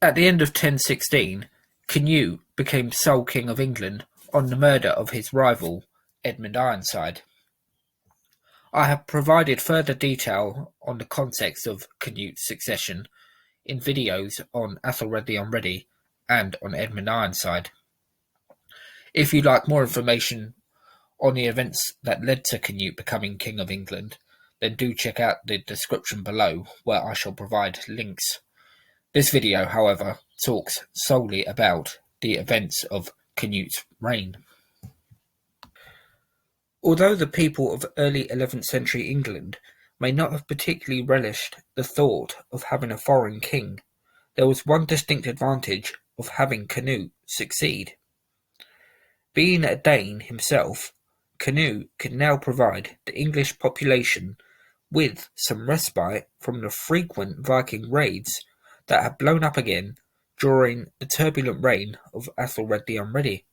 At the end of 1016, Cnut became sole king of England on the murder of his rival, Edmund Ironside. I have provided further detail on the context of Cnut's succession in videos on Athelred the Unready and on Edmund Ironside. If you'd like more information on the events that led to Cnut becoming King of England, then do check out the description below where I shall provide links. This video, however, talks solely about the events of Cnut's reign. Although the people of early 11th century England may not have particularly relished the thought of having a foreign king, there was one distinct advantage of having Cnut succeed. Being a Dane himself, Cnut could now provide the English population with some respite from the frequent Viking raids that had blown up again during the turbulent reign of Athelred the Unready.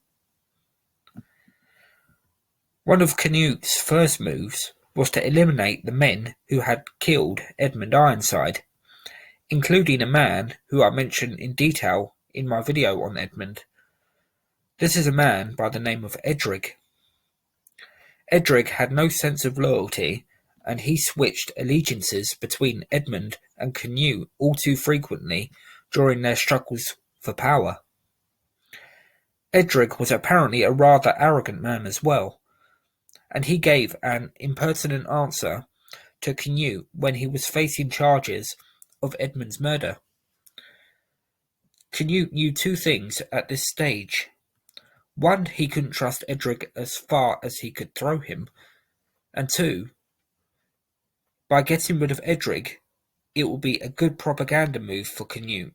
One of Cnut's first moves was to eliminate the men who had killed Edmund Ironside, including a man who I mention in detail in my video on Edmund. This is a man by the name of Edric. Edric had no sense of loyalty, and he switched allegiances between Edmund and Cnut all too frequently during their struggles for power. Edric was apparently a rather arrogant man as well, and he gave an impertinent answer to Cnut when he was facing charges of Edmund's murder. Cnut knew two things at this stage. One, he couldn't trust Edric as far as he could throw him, and two, by getting rid of Edric, it will be a good propaganda move for Cnut.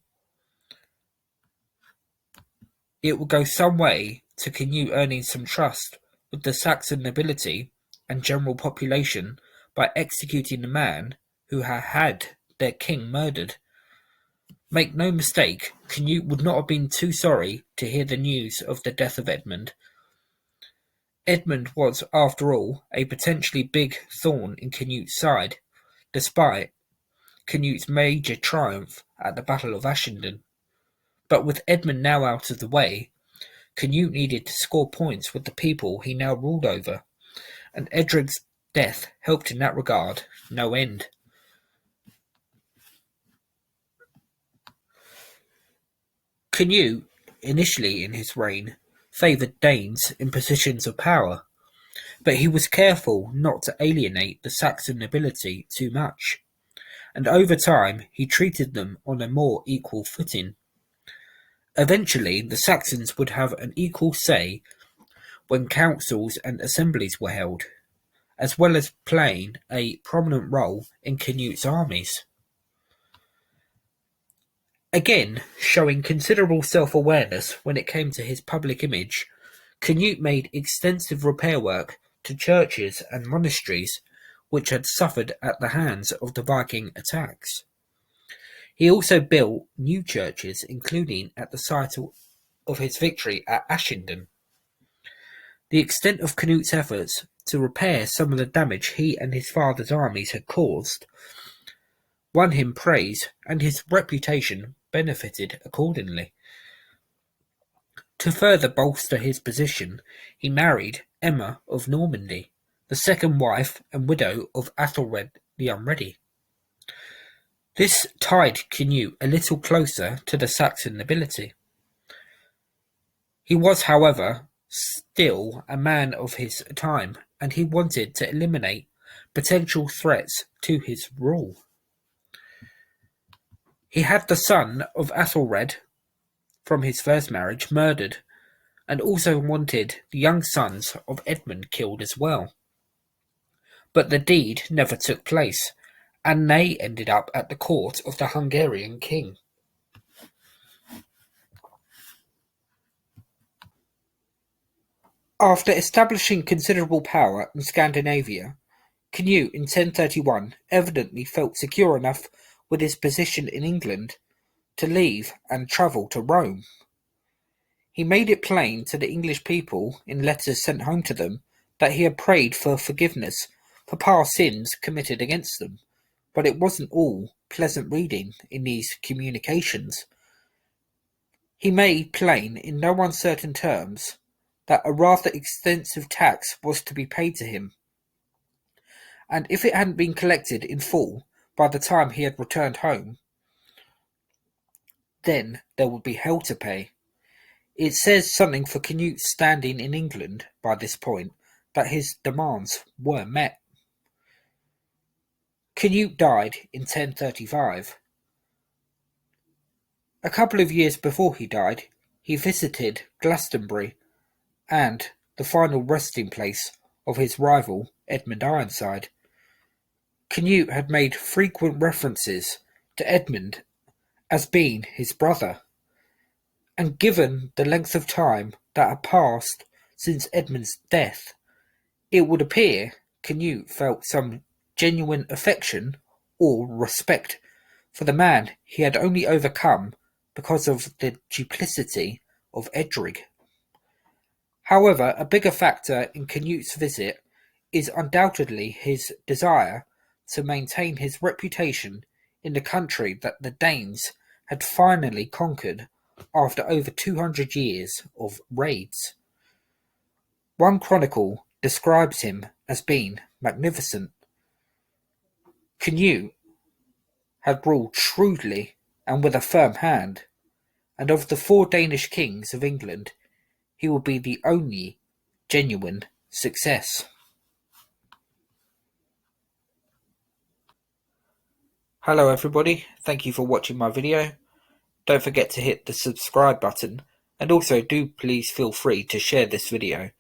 It will go some way to Cnut earning some trust with the Saxon nobility and general population by executing the man who had their king murdered. Make no mistake, Cnut would not have been too sorry to hear the news of the death of Edmund. Edmund was, after all, a potentially big thorn in Cnut's side, despite Cnut's major triumph at the Battle of Ashendon. But with Edmund now out of the way, Cnut needed to score points with the people he now ruled over, and Edric's death helped in that regard no end. Cnut, initially in his reign, favoured Danes in positions of power, but he was careful not to alienate the Saxon nobility too much, and over time he treated them on a more equal footing. Eventually, the Saxons would have an equal say when councils and assemblies were held, as well as playing a prominent role in Cnut's armies. Again, showing considerable self-awareness when it came to his public image, Cnut made extensive repair work to churches and monasteries which had suffered at the hands of the Viking attacks. He also built new churches, including at the site of his victory at Ashendon. The extent of Cnut's efforts to repair some of the damage he and his father's armies had caused won him praise, and his reputation benefited accordingly. To further bolster his position, he married Emma of Normandy, the second wife and widow of Athelred the Unready. This tied Cnut a little closer to the Saxon nobility. He was, however, still a man of his time, and he wanted to eliminate potential threats to his rule. He had the son of Athelred from his first marriage murdered, and also wanted the young sons of Edmund killed as well. But the deed never took place, and they ended up at the court of the Hungarian king. After establishing considerable power in Scandinavia, Cnut in 1031 evidently felt secure enough with his position in England to leave and travel to Rome. He made it plain to the English people in letters sent home to them that he had prayed for forgiveness for past sins committed against them, but it wasn't all pleasant reading in these communications. He made plain in no uncertain terms that a rather extensive tax was to be paid to him, and if it hadn't been collected in full by the time he had returned home, then there would be hell to pay. It says something for Cnut's standing in England by this point that his demands were met. Cnut died in 1035. A couple of years before he died, he visited Glastonbury and the final resting place of his rival Edmund Ironside. Cnut had made frequent references to Edmund as being his brother, and given the length of time that had passed since Edmund's death, it would appear Cnut felt some genuine affection or respect for the man he had only overcome because of the duplicity of Edric. However, a bigger factor in Cnut's visit is undoubtedly his desire to maintain his reputation in the country that the Danes had finally conquered after over 200 years of raids. One chronicle describes him as being magnificent. Cnut had ruled shrewdly and with a firm hand, and of the 4 Danish kings of England, he would be the only genuine success. Hello everybody, thank you for watching my video. Don't forget to hit the subscribe button, and also do please feel free to share this video